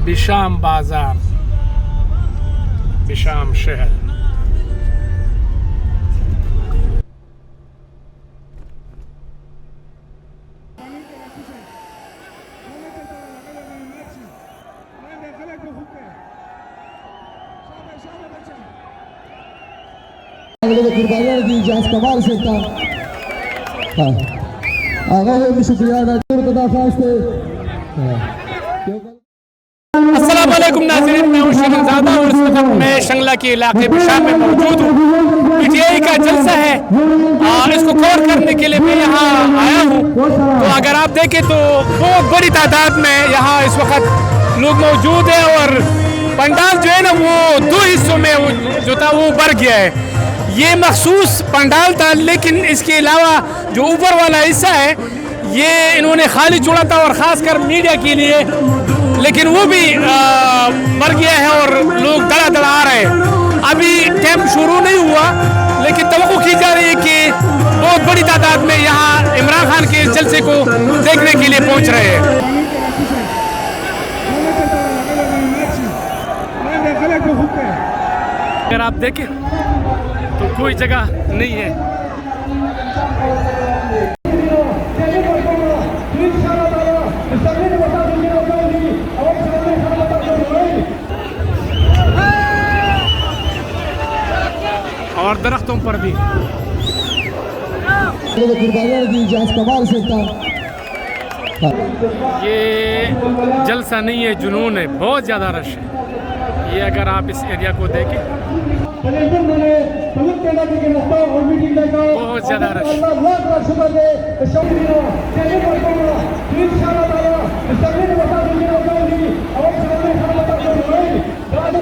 बिशाम बाजार, बिशाम शहर। की इजाज़ कमाल से था आगा है शुक्रिया अस्सलाम वालेकुम नाज़रीन, मैं हूं शहनज़ादा और इस वक्त मैं शंगला के इलाके बिशाम में मौजूद हूँ। पीटीआई का जलसा है, इसको कवर करने के लिए मैं यहाँ आया हूँ। तो अगर आप देखें तो बहुत बड़ी तादाद में यहाँ इस वक्त लोग मौजूद हैं और पंडाल जो है ना वो 2 हिस्सों में जो था वो बढ़ गया है। ये मखसूस पंडाल था, लेकिन इसके अलावा जो ऊपर वाला हिस्सा है ये इन्होंने खाली छोड़ा था और ख़ासकर मीडिया के लिए, लेकिन वो भी मर गया है और लोग धड़ा आ रहे हैं। अभी कैंप शुरू नहीं हुआ, लेकिन तवक्को की जा रही है कि बहुत बड़ी तादाद में यहाँ इमरान खान के जलसे को देखने के लिए पहुँच रहे हैं। अगर आप देखें तो कोई जगह नहीं है। और दरख्तों पर भी ये जलसा नहीं है, जुनून है। बहुत ज़्यादा रश है ये, अगर आप इस एरिया को देखें बहुत ज़्यादा रश।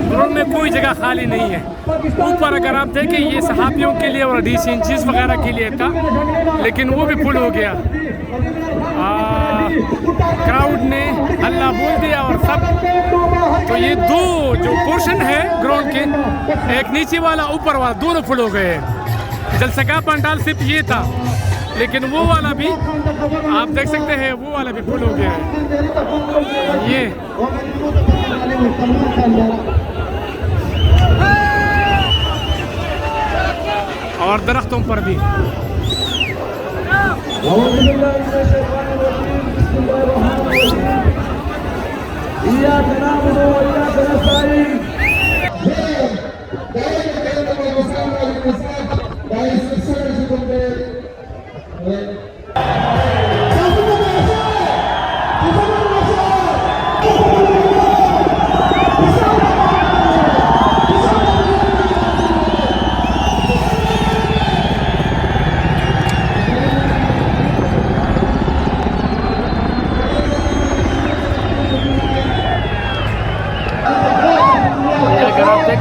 ड्रोन में कोई जगह खाली नहीं है। ऊपर अगर आप देखें ये सहाबियों के लिए और डीसीएनजीज वगैरह के लिए था, लेकिन वो भी फुल हो गया। क्राउड ने हल्ला बोल दिया और सब। तो ये 2 जो पोर्शन है ग्राउंड के, एक नीचे वाला ऊपर वाला, दोनों फुल हो गए हैं। जलसा का पंडाल सिर्फ ये था, लेकिन वो वाला भी आप देख सकते हैं, वो वाला भी फुल हो गया है। ये और दरख्तों पर भी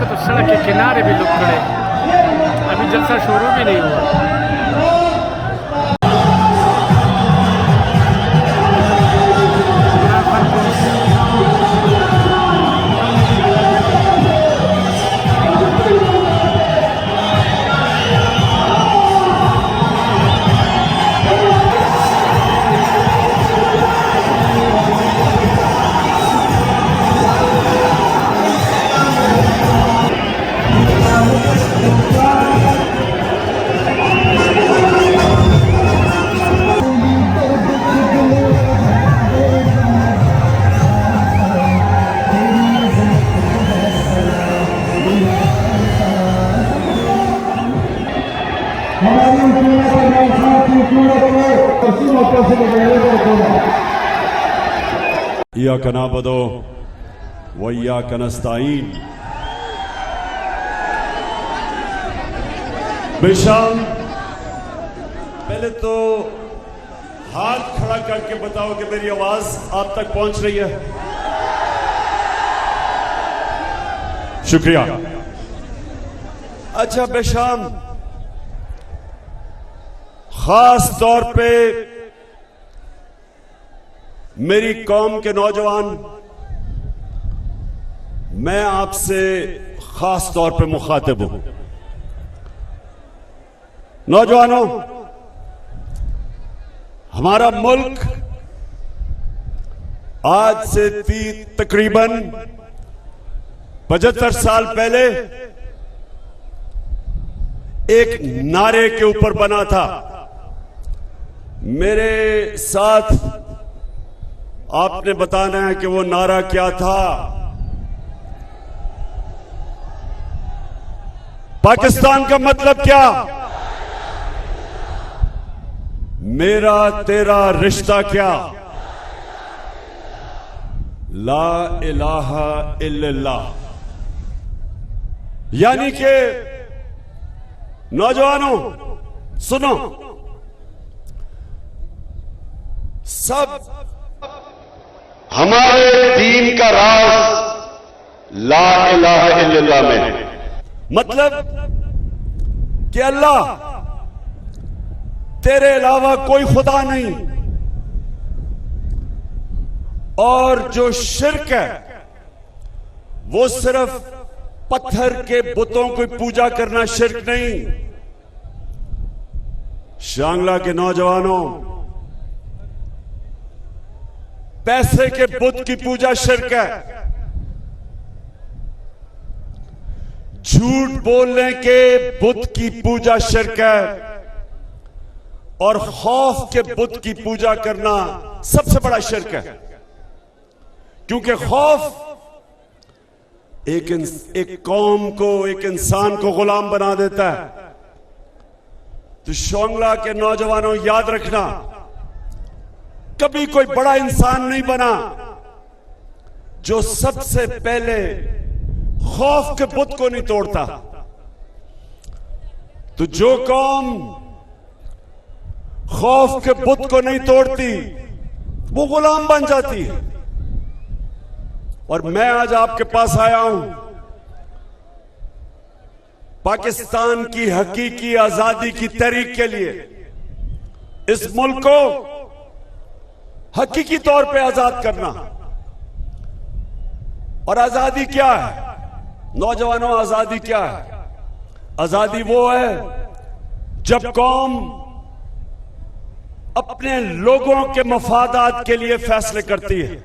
तो सड़क के किनारे भी लोग खड़े। अभी जलसा शुरू भी नहीं हुआ। इय्याका नअबुदु व इय्याका नस्तईन। बिशाम, पहले तो हाथ खड़ा करके बताओ कि मेरी आवाज आप तक पहुंच रही है। शुक्रिया। अच्छा, बिशाम खास तौर पे मेरी कौम के नौजवान, मैं आपसे खास तौर पे मुखातिब हूं। नौजवानों, हमारा मुल्क आज से तकरीबन 75 साल पहले एक नारे के ऊपर बना था। मेरे साथ आपने बताना है कि वो नारा क्या था। पाकिस्तान का मतलब क्या? मेरा तेरा रिश्ता क्या? ला इलाहा इल्लल्लाह। यानी कि नौजवानों सुनो, सब हमारे दीन का राज ला इलाहा इल्लल्लाह में है। मतलब कि अल्लाह तेरे अलावा कोई खुदा नहीं, और जो शिर्क है वो सिर्फ पत्थर के बुतों की पूजा करना शिर्क नहीं। शांगला के नौजवानों, पैसे के बुत की पूजा शिर्क है, झूठ बोलने के बुत की पूजा शिर्क है, और खौफ के बुत की पूजा करना सबसे बड़ा शिर्क है। क्योंकि खौफ एक कौम को, एक इंसान को गुलाम बना देता है। तो शोंगला के नौजवानों याद रखना, कभी कोई बड़ा इंसान नहीं बना जो सबसे पहले खौफ के बुत को नहीं तोड़ता। तो जो कौम खौफ के बुत को नहीं तोड़ती वो गुलाम बन जाती है। और मैं आज आपके पास आया हूं पाकिस्तान की हकीकी आजादी की तहरीक के लिए। इस मुल्क को हकीकी तौर पे आजाद करना। और आजादी क्या है नौजवानों? आजादी क्या है? आजादी वो है जब कौम अपने लोगों के मफादात के लिए फैसले करती है,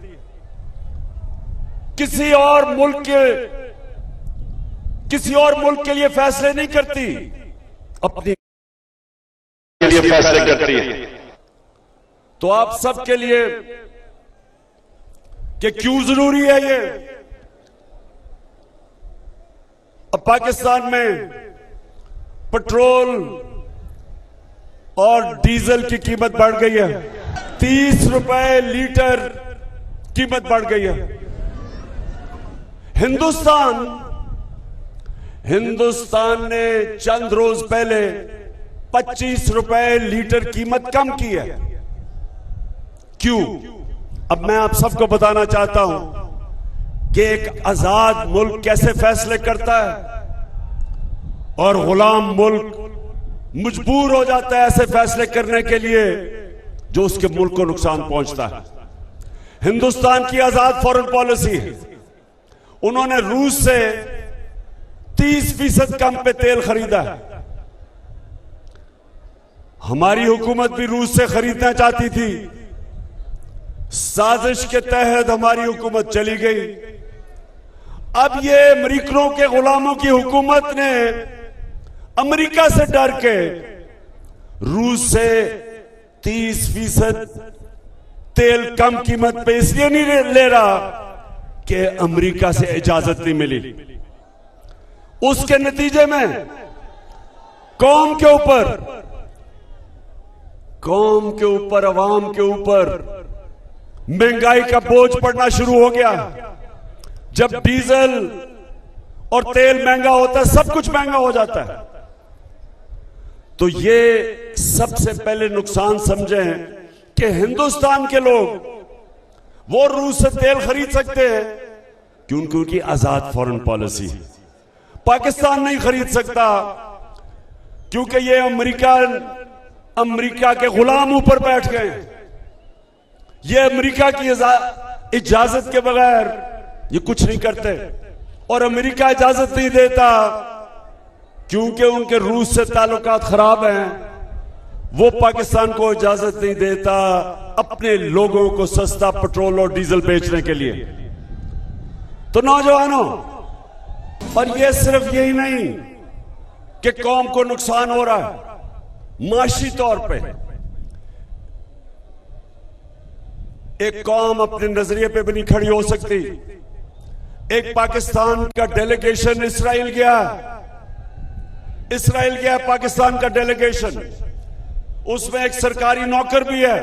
किसी और मुल्क के लिए फैसले नहीं करती, अपने लिए फैसले करती है। तो आप सबके लिए कि क्यों जरूरी है ये? अब पाकिस्तान में पेट्रोल और डीजल की कीमत बढ़ गई है। 30 रुपए लीटर कीमत बढ़ गई है। हिंदुस्तान ने चंद रोज पहले 25 रुपए लीटर कीमत कम की है। क्यों? अब मैं आप सबको बताना चाहता हूं कि एक आजाद मुल्क कैसे फैसले करता है और गुलाम मुल्क मजबूर हो जाता है ऐसे फैसले करने के लिए जो उसके मुल्क को नुकसान पहुंचता है। हिंदुस्तान की आजाद फॉरेन पॉलिसी है। उन्होंने रूस से 30% कम पे तेल खरीदा है। हमारी हुकूमत भी रूस से खरीदना चाहती थी। साजिश के तहत हमारी हुकूमत चली गई। अब ये अमेरिकनों के गुलामों की हुकूमत ने अमेरिका से डर के रूस से 30% तेल कम कीमत पे इसलिए नहीं ले रहा कि अमेरिका से इजाजत नहीं मिली। उसके नतीजे में कौम के ऊपर अवाम के ऊपर महंगाई का बोझ पड़ना शुरू हो गया। जब डीजल और तेल महंगा होता है, सब कुछ महंगा हो जाता है। तो ये सबसे पहले नुकसान समझें कि हिंदुस्तान के लोग वो रूस से तेल खरीद सकते हैं क्योंकि उनकी आजाद फॉरेन पॉलिसी है। पाकिस्तान नहीं खरीद सकता क्योंकि ये अमेरिका के गुलाम ऊपर बैठ गए। ये अमेरिका की इजाजत के बगैर ये कुछ नहीं करते, और अमेरिका इजाजत नहीं देता क्योंकि उनके रूस से ताल्लुकात खराब हैं। वो पाकिस्तान को इजाजत नहीं देता अपने लोगों को सस्ता पेट्रोल और डीजल बेचने के लिए। तो नौजवानों, और ये सिर्फ यही नहीं कि कौम को नुकसान हो रहा है माशी तौर पे, एक कौम अपने नजरिए पे भी नहीं खड़ी हो सकती। एक पाकिस्तान का डेलीगेशन इस्राइल गया पाकिस्तान का डेलीगेशन, उसमें एक सरकारी नौकर भी है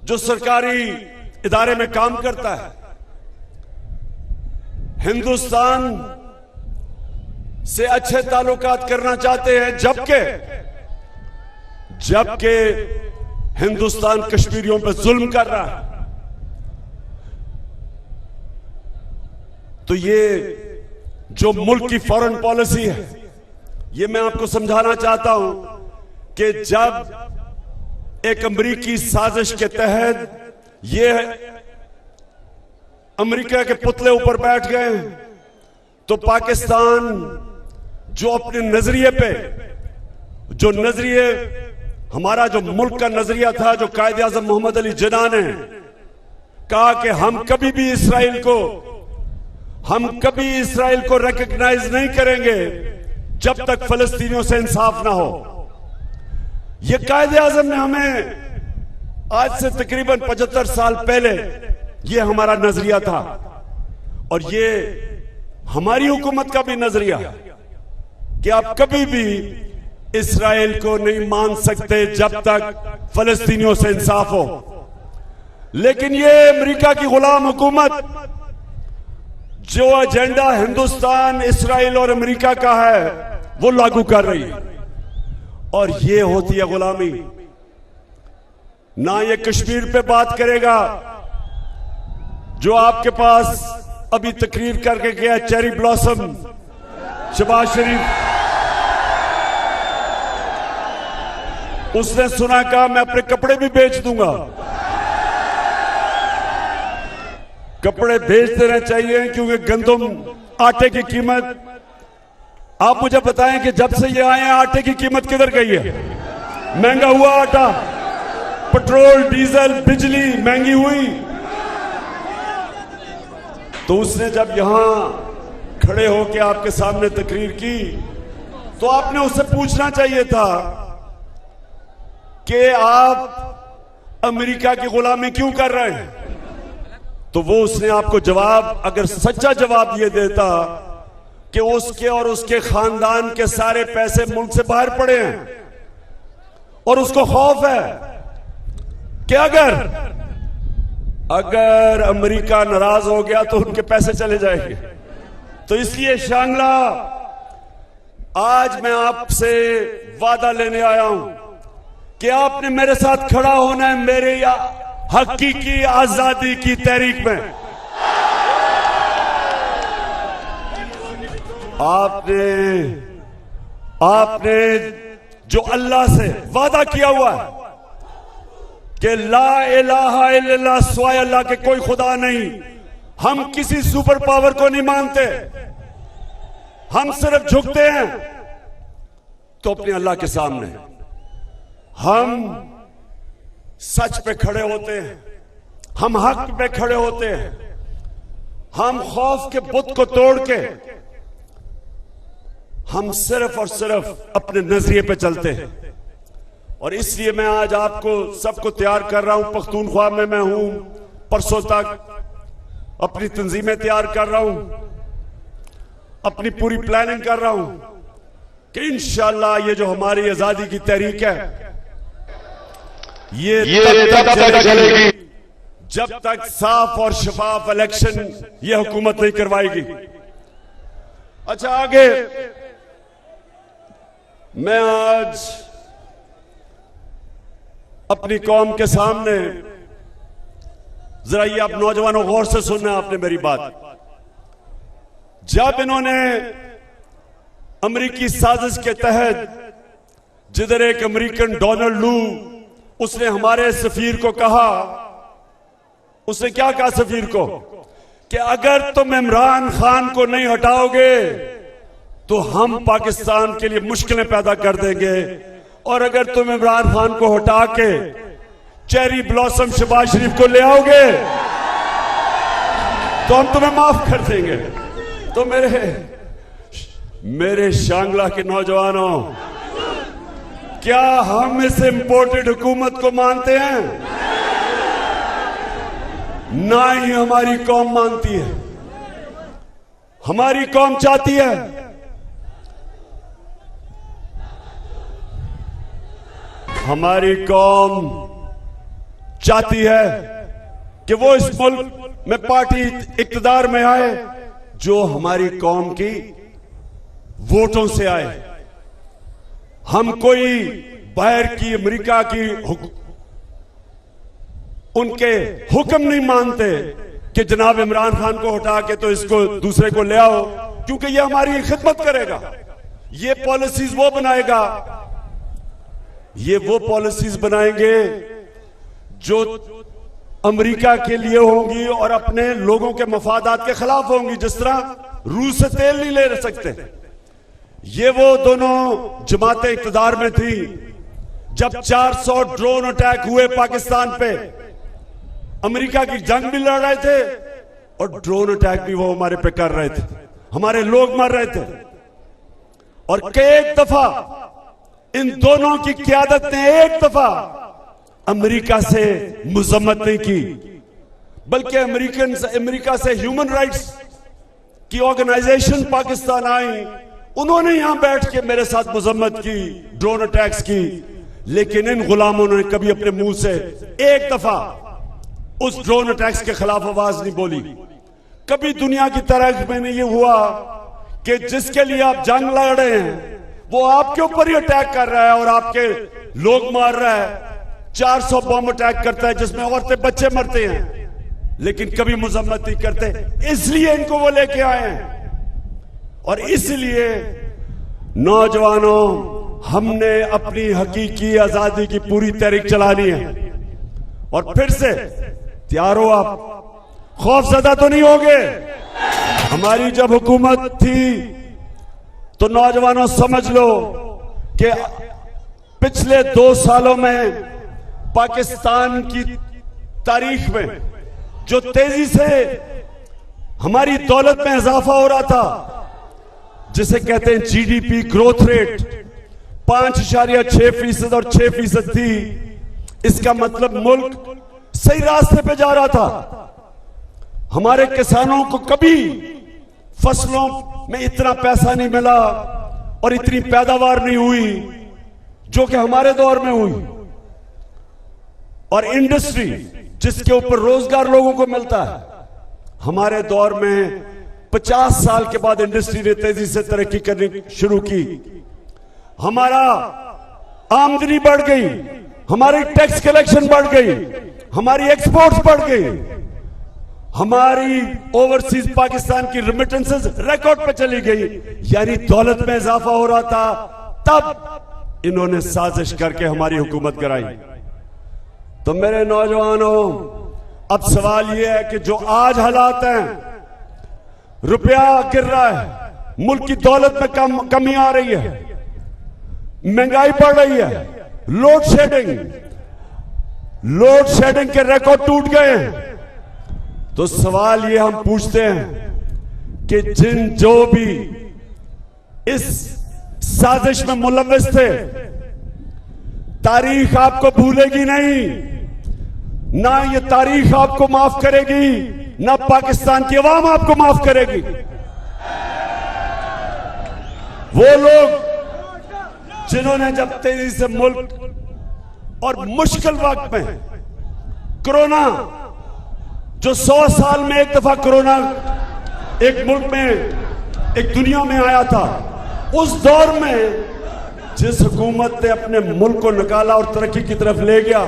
जो सरकारी इदारे में काम करता है। हिंदुस्तान से अच्छे ताल्लुकात करना चाहते हैं, जबकि हिंदुस्तान कश्मीरियों पर जुल्म कर रहा है। तो ये जो मुल्क की फॉरेन पॉलिसी है, ये मैं आपको समझाना चाहता हूं कि जब एक अमेरिकी साजिश के तहत ये अमेरिका के पुतले ऊपर बैठ गए, तो पाकिस्तान जो अपने नजरिए पे, जो नजरिए हमारा जो मुल्क का नजरिया था, जो कायदे आज़म मोहम्मद अली जिन्ना ने कहा कि हम कभी भी इसराइल को रिकॉग्नाइज नहीं करेंगे जब तक फलस्तीनियों से इंसाफ ना हो। यह कायदे आज़म ने हमें आज से तकरीबन 75 साल पहले यह हमारा नजरिया था, और यह हमारी हुकूमत का भी नजरिया है कि आप कभी भी इसराइल को नहीं मान सकते जब तक फलस्तीनियों से इंसाफ हो। लेकिन यह अमेरिका की गुलाम हुकूमत जो एजेंडा हिंदुस्तान, इसराइल और अमेरिका का है वो लागू कर रही है, और ये होती है गुलामी। ना ये कश्मीर पे बात करेगा जो आपके पास अभी तकरीर करके गया चेरी ब्लॉसम शहबाज शरीफ, उसने सुना कहा मैं अपने कपड़े भी बेच दूंगा। कपड़े बेच देना चाहिए क्योंकि गंदम आटे की कीमत, आप मुझे बताएं कि जब से ये आए हैं आटे की कीमत किधर गई है? महंगा हुआ आटा, पेट्रोल डीजल बिजली महंगी हुई। तो उसने जब यहां खड़े होकर आपके सामने तकरीर की तो आपने उससे पूछना चाहिए था कि आप अमेरिका की गुलामी क्यों कर रहे हैं। तो वो उसने आपको जवाब, अगर सच्चा जवाब ये देता कि उसके और उसके खानदान के सारे पैसे मुल्क से बाहर पड़े हैं और उसको खौफ है कि अगर अमेरिका नाराज हो गया तो उनके पैसे चले जाएंगे। तो इसलिए शांगला, आज मैं आपसे वादा लेने आया हूं कि आपने मेरे साथ खड़ा होना है मेरे हकीकी आजादी की तहरीक में। आपने जो अल्लाह से वादा किया हुआ है कि ला इलाहा इल्लल्लाह, सिवाय अल्लाह के कोई खुदा नहीं, हम किसी सुपर पावर को नहीं मानते, हम सिर्फ झुकते हैं तो अपने अल्लाह के सामने हम सच पे खड़े होते हैं, हम हक पे खड़े होते हैं, हम खौफ के बुत को तोड़ के हम सिर्फ और सिर्फ अपने नजरिए पे चलते हैं। और इसलिए मैं आज आपको सबको तैयार कर रहा हूं। पख्तूनख्वा में मैं हूं, परसों तक अपनी तंजीमें तैयार कर रहा हूं, अपनी पूरी प्लानिंग कर रहा हूं कि इंशाअल्लाह ये जो हमारी आजादी की तहरीक है ये तब तक चलेगी जब तक साफ और शफाफ इलेक्शन ये हुकूमत नहीं करवाएगी। अच्छा, आगे मैं आज अपनी कौम के सामने, जरा ये आप नौजवानों गौर से सुनना आपने मेरी बात। जब इन्होंने अमेरिकी साजिश के तहत, जिधर एक अमेरिकन डोनाल्ड लू, उसने हमारे सफीर को कहा, उसने क्या कहा सफीर को कि अगर तुम इमरान खान को नहीं हटाओगे तो हम पाकिस्तान के लिए मुश्किलें पैदा कर देंगे और अगर तुम इमरान खान को हटा के चेरी ब्लॉसम शहबाज शरीफ को ले आओगे तो हम तुम्हें माफ कर देंगे। तो मेरे शांगला के नौजवानों, क्या हम इस इंपोर्टेड हुकूमत को मानते हैं? ना ही हमारी कौम मानती है। हमारी कौम चाहती है हमारी कौम चाहती है कि वो इस मुल्क में पार्टी इक्तदार में आए जो हमारी कौम की वोटों से आए। हम कोई बाहर की अमेरिका की उनके हुक्म नहीं मानते कि जनाब इमरान खान को हटा के तो इसको दूसरे को ले आओ, क्योंकि ये हमारी खिदमत करेगा, ये पॉलिसीज वो बनाएगा, ये वो पॉलिसीज बनाएंगे जो अमेरिका के लिए होंगी और अपने लोगों के मफादात के खिलाफ होंगी। जिस तरह रूस से तेल नहीं ले सकते, ये वो दोनों जमातें इक़्तिदार में थी जब 400 ड्रोन अटैक हुए पाकिस्तान पे। अमेरिका की जंग भी लड़ रहे थे और ड्रोन अटैक भी वो हमारे पे कर रहे थे, हमारे लोग मर रहे थे। और कई दफा इन दोनों की क़यादत ने एक दफा अमेरिका से मुज़म्मत नहीं की, बल्कि अमेरिका से ह्यूमन राइट्स की ऑर्गेनाइजेशन पाकिस्तान आई, उन्होंने यहां बैठ के मेरे साथ मुज़म्मत की, ड्रोन अटैक्स की। लेकिन इन गुलामों ने कभी अपने मुंह से एक दफा उस ड्रोन अटैक्स के खिलाफ आवाज नहीं बोली। कभी दुनिया की तारीख में नहीं ये हुआ कि जिसके लिए आप जंग लड़ रहे हैं वो आपके ऊपर ही अटैक कर रहा है और आपके लोग मार रहा है। 400 बम अटैक करता है जिसमें औरतें बच्चे मरते हैं, लेकिन कभी मुज़म्मत नहीं करते। इसलिए इनको वो लेके आए हैं। और इसलिए नौजवानों, हमने अपनी हकीकी आजादी की पूरी तहरीक चलानी है। और फिर से तैयार हो, आप खौफजदा तो नहीं होगे। हमारी जब हुकूमत थी तो नौजवानों समझ लो कि पिछले 2 सालों में पाकिस्तान की तारीख में जो तेजी से हमारी दौलत में इजाफा हो रहा था, जिसे कहते हैं जीडीपी ग्रोथ रेट 5.6% और 6% थी, इसका मतलब मुल्क सही रास्ते पे जा रहा था। हमारे किसानों को कभी फसलों में इतना पैसा नहीं मिला और इतनी पैदावार नहीं हुई जो कि हमारे दौर में हुई। और इंडस्ट्री जिसके ऊपर रोजगार लोगों को मिलता है, हमारे दौर में 50 साल के बाद इंडस्ट्री ने तेजी से तरक्की करनी शुरू की। हमारा आमदनी बढ़ गई, हमारी टैक्स कलेक्शन बढ़ गई, हमारी एक्सपोर्ट्स बढ़ गई, हमारी ओवरसीज पाकिस्तान की रेमिटेंसेस रिकॉर्ड पे चली गई, यानी दौलत में इजाफा हो रहा था। तब इन्होंने साजिश करके हमारी हुकूमत कराई। तो मेरे नौजवानों, अब सवाल यह है कि जो आज हालात हैं, रुपया गिर रहा है, मुल्क की दौलत में कमी आ रही है, महंगाई बढ़ रही है, लोड शेडिंग के रिकॉर्ड टूट गए हैं। तो सवाल ये हम पूछते हैं कि जो भी इस साजिश में मुलव्विस थे, तारीख आपको भूलेगी नहीं, ना ये तारीख आपको माफ करेगी, ना पाकिस्तान की अवाम आपको माफ करेगी। वो लोग जिन्होंने जब तेजी से मुल्क और मुश्किल वक्त में कोरोना, जो 100 साल में एक दफा कोरोना एक मुल्क में, एक दुनिया में आया था, उस दौर में जिस हुकूमत ने अपने मुल्क को निकाला और तरक्की की तरफ ले गया,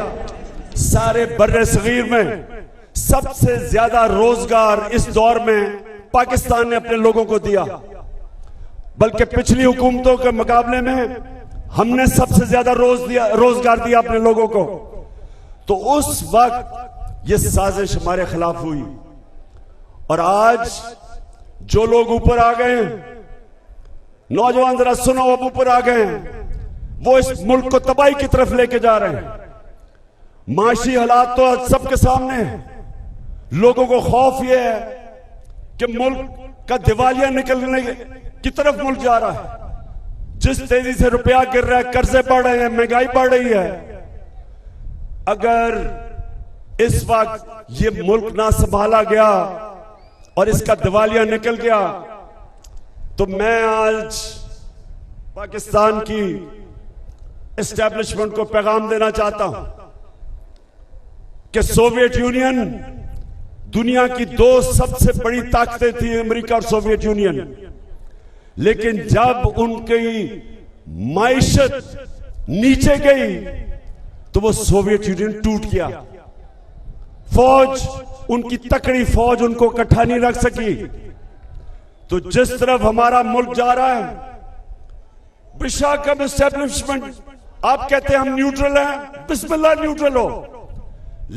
सारे बर्रे सगीर में सबसे ज्यादा रोजगार इस दौर में पाकिस्तान ने अपने लोगों को दिया। बल्कि पिछली हुकूमतों के मुकाबले में हमने सबसे ज्यादा रोजगार दिया अपने लोगों को। तो उस वक्त ये साजिश हमारे खिलाफ हुई। और आज जो लोग ऊपर आ गए हैं, नौजवान जरा सुनो, अब ऊपर आ गए हैं, वो इस मुल्क को तबाही की तरफ लेके जा रहे हैं। माशी हालात तो आज सबके सामने है। लोगों को खौफ यह है कि मुल्क का दिवालिया निकलने की तरफ मुल्क जा रहा है। जिस तेजी से रुपया गिर रहा है, कर्जे बढ़ रहे हैं, महंगाई बढ़ रही है, अगर इस वक्त ये मुल्क ना संभाला गया और इसका दिवालिया निकल गया तो मैं आज पाकिस्तान की एस्टेब्लिशमेंट को पैगाम देना चाहता हूं कि सोवियत यूनियन दुनिया की दो सबसे बड़ी ताकतें थी, अमेरिका और सोवियत यूनियन। लेकिन जब उनकी माइशत नीचे गई तो वो सोवियत यूनियन टूट गया। फौज, उनकी तकड़ी फौज उनको इकट्ठा नहीं रख सकी। तो जिस तरफ हमारा मुल्क जा रहा है, बेशक एस्टेब्लिशमेंट आप कहते हैं हम न्यूट्रल हैं, बिस्मिल्लाह न्यूट्रल हो,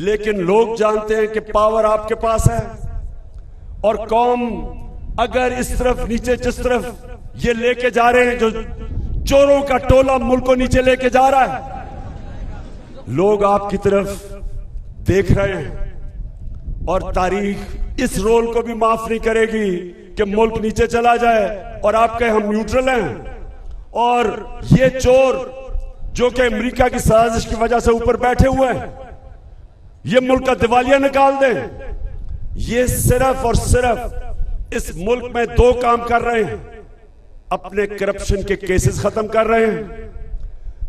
लेकिन लोग जानते हैं कि पावर आपके पास है। और कौम अगर इस तरफ नीचे, जिस तरफ ये लेके जा रहे हैं, जो चोरों का टोला मुल्क को नीचे लेके जा रहा है, लोग आपकी तरफ देख रहे हैं और तारीख इस रोल को भी माफ नहीं करेगी कि मुल्क नीचे चला जाए और आप कहें हम न्यूट्रल हैं। और ये चोर जो कि अमेरिका की साजिश की वजह से ऊपर बैठे हुए हैं, ये मुल्क का दिवालिया निकाल दें, ये सिर्फ और सिर्फ इस मुल्क में दो काम कर रहे हैं। अपने करप्शन के केसेस खत्म कर रहे हैं,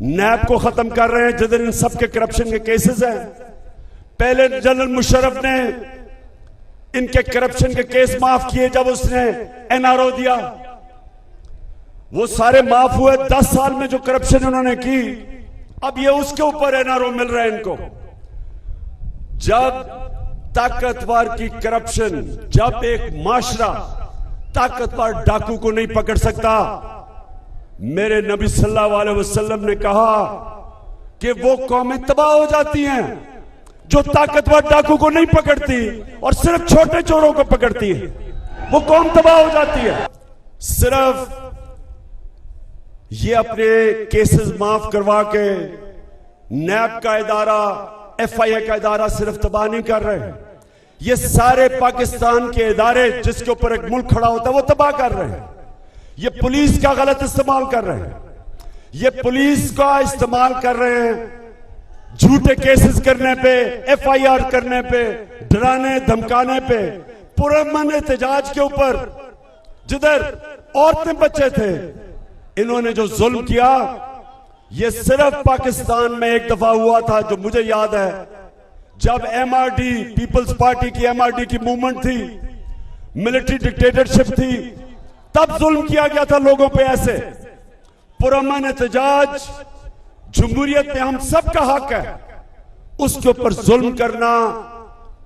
नैब को खत्म कर रहे हैं जिधर इन सबके करप्शन के केसेस हैं। पहले जनरल मुशर्रफ ने इनके करप्शन के केस माफ किए जब उसने एनआरओ दिया, वो सारे माफ हुए। 10 साल में जो करप्शन उन्होंने की, अब ये उसके ऊपर एनआरओ मिल रहा है इनको। जब ताकतवर की करप्शन, जब एक माशरा ताकतवर डाकू को नहीं पकड़ सकता, मेरे नबी सल्लल्लाहु अलैहि वसल्लम ने कहा कि वो कौमें तबाह हो जाती हैं जो ताकतवर डाकू को नहीं पकड़ती और सिर्फ छोटे चोरों को पकड़ती है, वो कौम तबाह हो जाती है। सिर्फ ये अपने केसेस माफ करवा के नैब का इदारा, एफआईए का इदारा सिर्फ तबाह नहीं कर रहे हैं, ये सारे पाकिस्तान के इदारे जिसके ऊपर एक मुल्क खड़ा होता है वो तबाह कर रहे हैं। ये पुलिस का गलत इस्तेमाल कर रहे हैं, ये पुलिस का इस्तेमाल कर रहे हैं झूठे केसेस करने पे, एफआईआर करने पे, डराने धमकाने पे, पुरअमन एहतजाज के ऊपर जिधर औरतें बच्चे थे, इन्होंने जो जुल्म किया, ये सिर्फ पाकिस्तान में एक दफा हुआ था जो मुझे याद है, जब एमआरडी, पीपल्स पार्टी की एमआरडी की मूवमेंट थी, मिलिट्री डिक्टेटरशिप थी, तब जुल्म किया गया था लोगों पे। ऐसे पुरअमन एहतजाज जमहूरियत में हम सबका हक है, उसके ऊपर जुल्म करना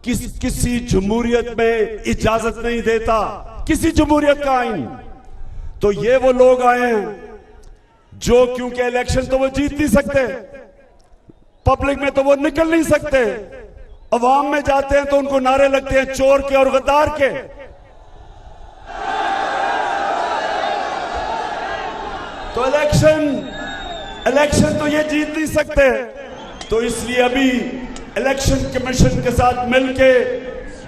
किसी जमहूरियत में इजाजत नहीं देता, किसी जमहूरियत का आईन। तो ये वो लोग आए हैं जो, क्योंकि इलेक्शन तो वो जीत नहीं सकते, पब्लिक में तो वो निकल नहीं सकते, अवाम में जाते हैं तो उनको नारे लगते हैं चोर के और गद्दार के। तो इलेक्शन तो ये जीत नहीं सकते। तो इसलिए अभी इलेक्शन कमीशन के साथ मिलके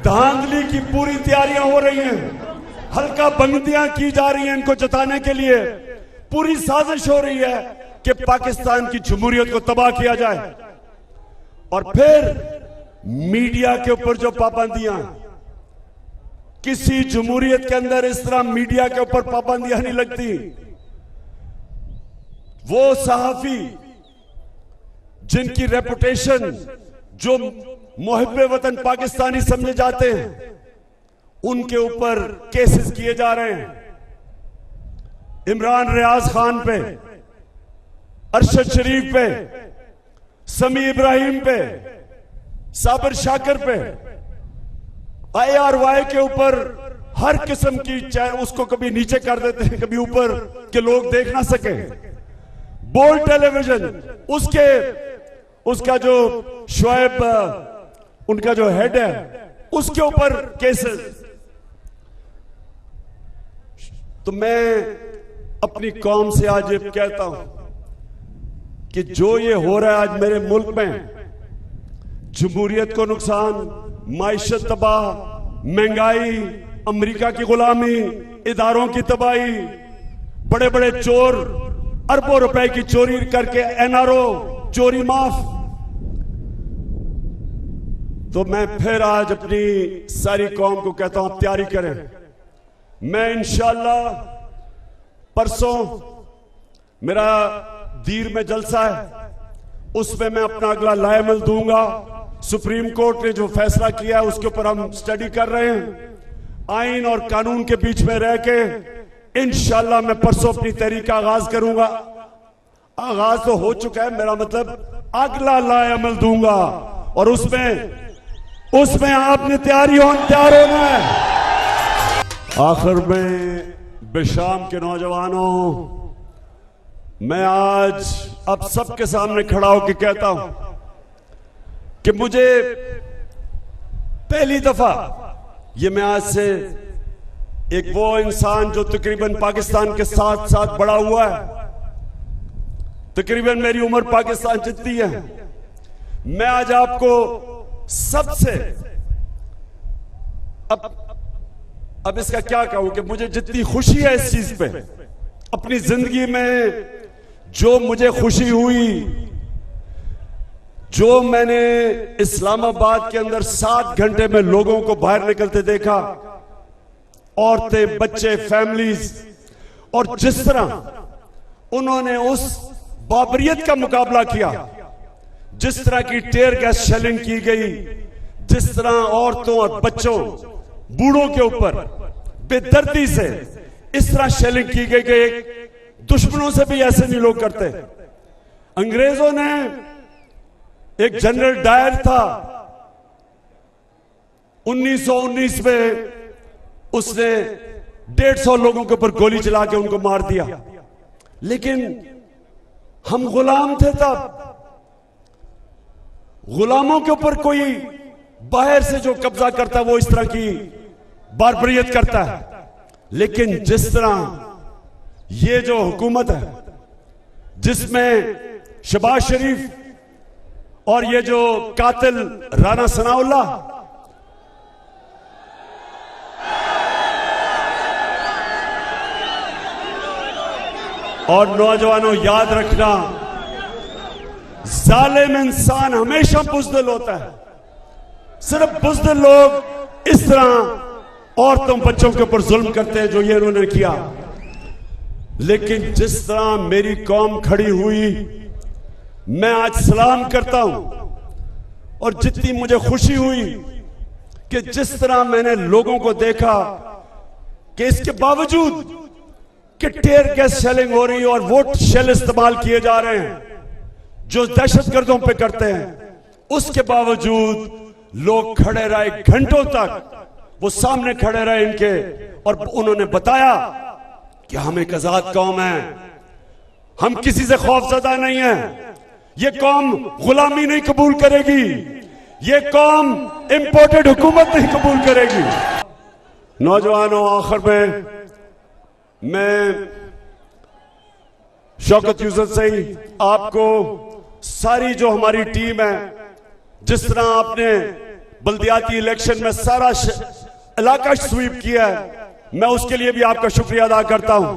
धांधली की पूरी तैयारियां हो रही हैं, हल्का बंदियां की जा रही हैं इनको जताने के लिए, पूरी साजिश हो रही है कि पाकिस्तान की जमहूरियत को तबाह किया जाए। और फिर मीडिया के ऊपर जो पाबंदियां, किसी जमहूरियत के अंदर इस तरह मीडिया के ऊपर पाबंदियां नहीं लगती। वो सहाफी जिनकी रेपुटेशन, जो मुहिब्बे वतन पाकिस्तानी समझे जाते हैं, उनके ऊपर केसेस किए जा रहे हैं। इमरान रियाज खान पे, अरशद शरीफ पे, समी इब्राहिम पे, साबिर शाकिर पे, IRY के ऊपर हर किस्म की, चाहे उसको कभी नीचे कर देते हैं, कभी ऊपर के लोग देख ना सके। बोल्ड टेलीविजन, उसका जो शोएब, उनका जो हेड है, उसके ऊपर केसेस। तो मैं अपनी कौम से आज ये कहता हूं कि जो ये हो रहा है आज मेरे मुल्क में, जमहूरियत को नुकसान, माइशत तबाह, महंगाई, अमेरिका की गुलामी, इदारों की तबाही, बड़े बड़े चोर अरबों रुपए की चोरी करके एनआरओ चोरी माफ। तो मैं फिर आज अपनी सारी कौम को कहता हूं, आप तैयारी करें। मैं इंशाअल्लाह परसों मेरा दीर में जलसा है, उसमें मैं अपना अगला लाएमल दूंगा। सुप्रीम कोर्ट ने जो फैसला किया है उसके ऊपर हम स्टडी कर रहे हैं। आइन और कानून के बीच में रह के इंशाअल्लाह मैं परसों अपनी तहरीक का आगाज करूंगा। आगाज तो हो चुका है, मेरा मतलब अगला लाएमल दूंगा, और उसमें आपने तैयार होना है। आखिर में बेशाम के नौजवानों, मैं आज अब सबके सामने खड़ा होकर कहता हूं कि मुझे पहली दफा, ये मैं आज से एक वो इंसान जो तकरीबन पाकिस्तान के साथ साथ बड़ा हुआ है, तकरीबन मेरी उम्र पाकिस्तान जितनी है, मैं आज आपको सबसे अब इसका क्या कहूं कि मुझे जितनी खुशी है इस चीज पे, अपनी जिंदगी में जो मुझे खुशी हुई, जो मैंने इस्लामाबाद के अंदर 7 घंटे में लोगों को बाहर निकलते देखा, औरतें, बच्चे, फैमिलीज, और जिस तरह उन्होंने उस बाबरियत का मुकाबला किया, जिस तरह की टेयर गैस शेलिंग की गई, जिस तरह औरतों और बच्चों, बूढ़ों के ऊपर बेदर्दी से इस तरह शेलिंग की गई, दुश्मनों से भी ऐसे नहीं लोग करते। अंग्रेजों ने, एक जनरल डायर था 1919 में, उसने 150 लोगों के ऊपर गोली चला के उनको मार दिया, लेकिन हम गुलाम थे तब। गुलामों के ऊपर कोई बाहर से जो कब्जा करता वो इस तरह की बारबरियत करता है, लेकिन जिस तरह ये जो हुकूमत है जिसमें शहबाज शरीफ और ये जो कातिल राना सनाउल्लाह, और नौजवानों याद रखना, जालिम इंसान हमेशा बुज़दिल होता है। सिर्फ बुज़दिल लोग इस तरह औरतों बच्चों के ऊपर जुल्म करते हैं जो ये उन्होंने किया, लेकिन जिस तरह मेरी कौम खड़ी हुई, मैं आज सलाम करता हूं। और जितनी मुझे खुशी हुई कि जिस तरह मैंने लोगों को देखा कि इसके बावजूद कि टेयर गैस शेलिंग हो रही है और वो शेल इस्तेमाल किए जा रहे हैं जो दहशतगर्दों पे करते हैं, उसके बावजूद लोग खड़े रहे घंटों तक, वो सामने खड़े रहे इनके, और उन्होंने बताया कि हम एक आजाद कौम है, हम किसी से खौफजदा नहीं है, ये कौम गुलामी नहीं कबूल करेगी, ये कौम इंपोर्टेड हुकूमत नहीं कबूल करेगी। नौजवानों, आखिर में मैं शौकत यूसुफ सही आपको, सारी जो हमारी टीम है, जिस तरह आपने बल्दियाती इलेक्शन में सारा इलाका स्वीप किया है, मैं उसके लिए भी आपका शुक्रिया अदा करता हूं।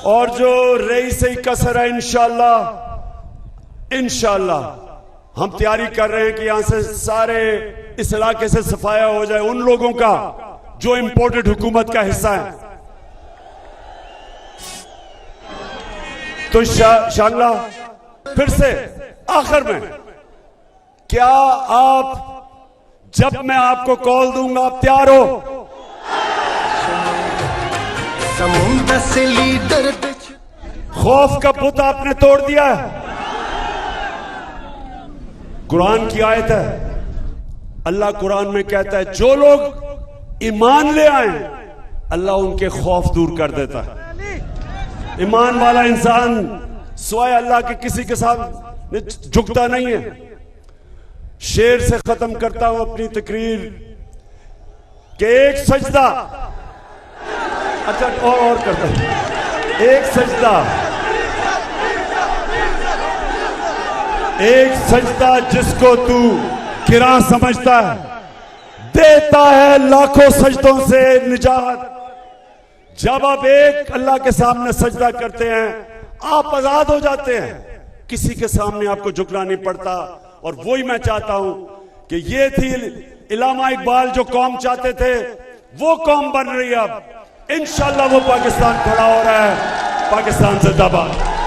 और जो रही सही कसर है, इंशाअल्लाह हम तैयारी कर रहे हैं कि यहां से सारे इस इलाके से सफाया हो जाए उन लोगों का जो इंपोर्टेड हुकूमत का हिस्सा है। तो शांगला, फिर से आखिर में, क्या आप, जब मैं आपको कॉल दूंगा, आप तैयार हो? समुद्र से लीडर, खौफ का बुत आपने तोड़ दिया है। कुरान की आयत है, अल्लाह कुरान में कहता है जो लोग ईमान ले आए अल्लाह उनके खौफ दूर कर देता है। ईमान वाला इंसान स्वाय अल्लाह के किसी के साथ झुकता नहीं है। शेर से खत्म करता हूं अपनी तकरीर कि एक सजदा, अच्छा और करता हूं, एक सजदा एक सजदा जिसको तू गिरा समझता है, देता है लाखों सजदों से निजात। जब आप एक अल्लाह के सामने सजदा करते हैं, आप आजाद हो जाते हैं, किसी के सामने आपको झुकना नहीं पड़ता। और वही मैं चाहता हूं कि ये थी इलामा इकबाल जो कौम चाहते थे, वो कौम बन रही है। अब इंशाअल्लाह वो पाकिस्तान खड़ा हो रहा है। पाकिस्तान जिंदाबाद।